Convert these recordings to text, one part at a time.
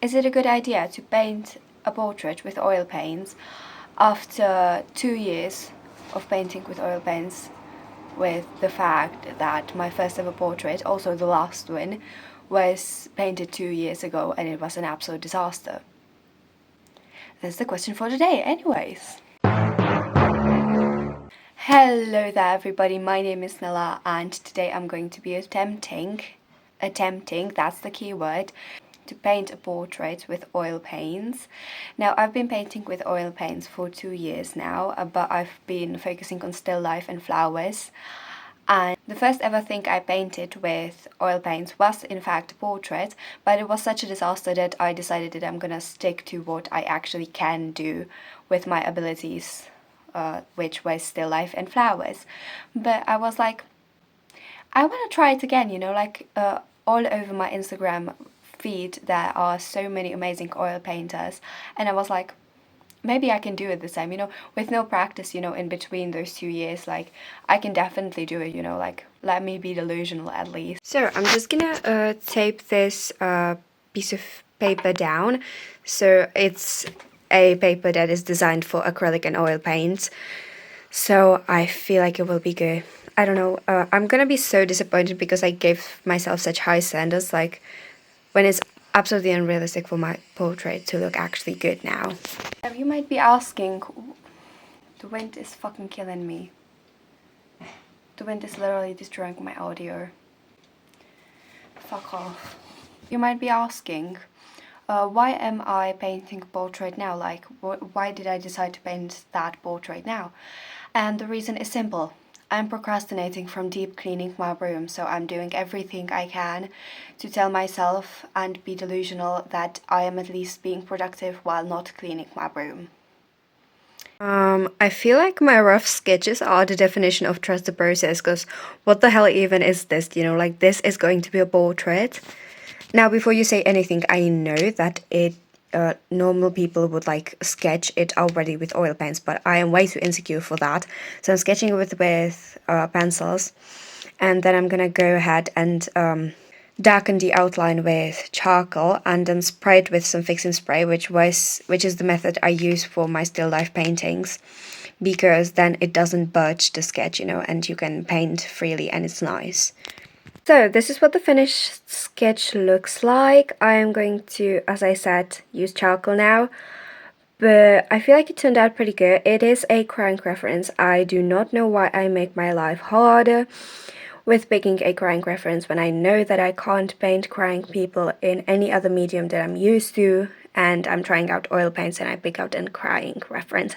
Is it a good idea to paint a portrait with oil paints after 2 years of painting with oil paints, with the fact that my first ever portrait, also the last one, was painted 2 years ago and it was an absolute disaster? That's the question for today, anyways. Hello there everybody, my name is Nela and today I'm going to be attempting, that's the key word, to paint a portrait with oil paints. Now, I've been painting with oil paints for 2 years now, but I've been focusing on still life and flowers. And the first ever thing I painted with oil paints was in fact a portrait, but it was such a disaster that I decided that I'm gonna stick to what I actually can do with my abilities, which was still life and flowers. But I was like, I want to try it again, you know, like all over my Instagram feed there are so many amazing oil painters, and I was like, maybe I can do it this time, you know, with no practice, you know, in between those 2 years. Like, I can definitely do it, you know, like, let me be delusional at least. So I'm just gonna tape this piece of paper down. So it's a paper that is designed for acrylic and oil paints, so I feel like it will be good. I don't know, I'm gonna be so disappointed because I gave myself such high standards, like, when it's absolutely unrealistic for my portrait to look actually good now. You might be asking, the wind is fucking killing me. The wind is literally destroying my audio. Fuck off. You might be asking, why am I painting a portrait now? Like, why did I decide to paint that portrait now? And the reason is simple. I'm procrastinating from deep cleaning my room, so I'm doing everything I can to tell myself and be delusional that I am at least being productive while not cleaning my room. I feel like my rough sketches are the definition of trust the process, because what the hell even is this, you know, like, this is going to be a portrait. Now, before you say anything, I know that normal people would like sketch it already with oil paints, but I am way too insecure for that. So I'm sketching with pencils, and then I'm gonna go ahead and darken the outline with charcoal and then spray it with some fixing spray, which is the method I use for my still life paintings, because then it doesn't budge the sketch, you know, and you can paint freely and it's nice. So this is what the finished sketch looks like. I am going to, as I said, use charcoal now, but I feel like it turned out pretty good. It is a crank reference. I do not know why I make my life harder with picking a crank reference when I know that I can't paint crank people in any other medium that I'm used to, and I'm trying out oil paints and I pick out a crank reference.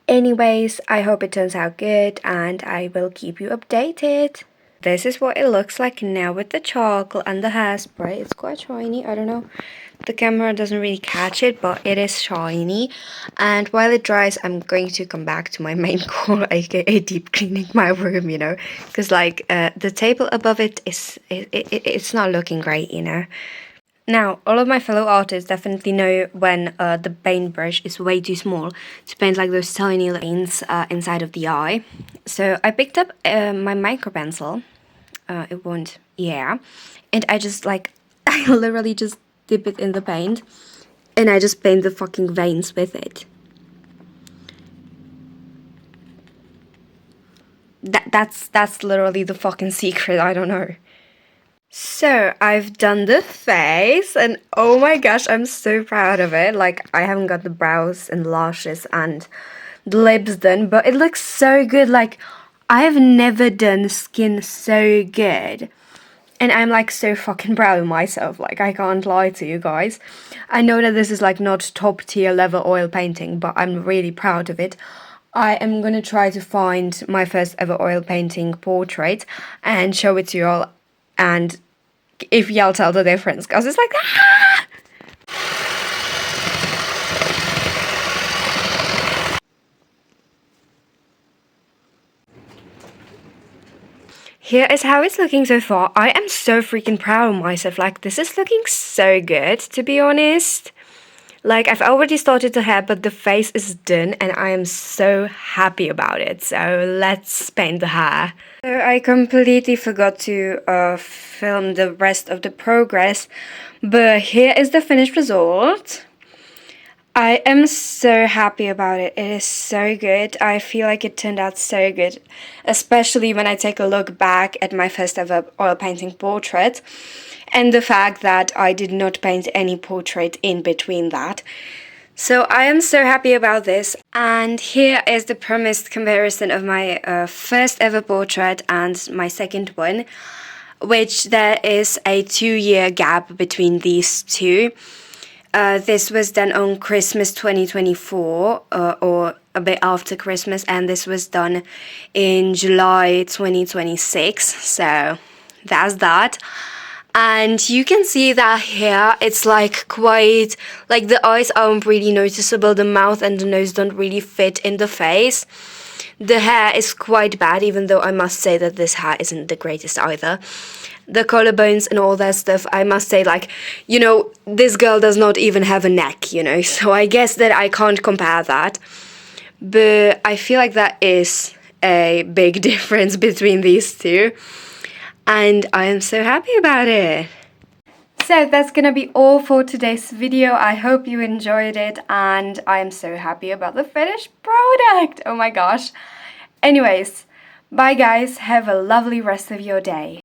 Anyways, I hope it turns out good and I will keep you updated. This is what it looks like now with the charcoal and the hairspray. It's quite shiny, I don't know. The camera doesn't really catch it, but it is shiny. And while it dries, I'm going to come back to my main goal, aka deep cleaning my room, you know. Because, like, the table above it is, it's not looking great, you know. Now, all of my fellow artists definitely know when the paintbrush is way too small to paint like those tiny lines inside of the eye. So I picked up my micro pencil. It won't, yeah. And I just like, I literally just dip it in the paint and I just paint the fucking veins with it. That's literally the fucking secret, I don't know. So I've done the face and oh my gosh, I'm so proud of it. Like, I haven't got the brows and lashes and the lips done, but it looks so good. Like, I've never done skin so good. And I'm like so fucking proud of myself, like, I can't lie to you guys. I know that this is like not top tier level oil painting, but I'm really proud of it. I am gonna try to find my first ever oil painting portrait and show it to y'all, and if y'all tell the difference, cause it's like, ah! Here is how it's looking so far. I am so freaking proud of myself. Like, this is looking so good, to be honest. Like, I've already started the hair, but the face is done and I am so happy about it. So let's paint the hair. So I completely forgot to film the rest of the progress, but here is the finished result. I am so happy about it. It is so good. I feel like it turned out so good, especially when I take a look back at my first ever oil painting portrait and the fact that I did not paint any portrait in between that. So I am so happy about this, and here is the promised comparison of my first ever portrait and my second one, which there is a 2-year gap between these two. This was done on Christmas 2024, or a bit after Christmas, and this was done in July 2026, so that's that. And you can see that here it's like quite, like the eyes aren't really noticeable, the mouth and the nose don't really fit in the face. The hair is quite bad, even though I must say that this hair isn't the greatest either. The collarbones and all that stuff, I must say, like, you know, this girl does not even have a neck, you know, so I guess that I can't compare that. But I feel like that is a big difference between these two, and I am so happy about it. So that's gonna be all for today's video. I hope you enjoyed it, and I am so happy about the finished product. Oh my gosh. Anyways, bye guys, have a lovely rest of your day.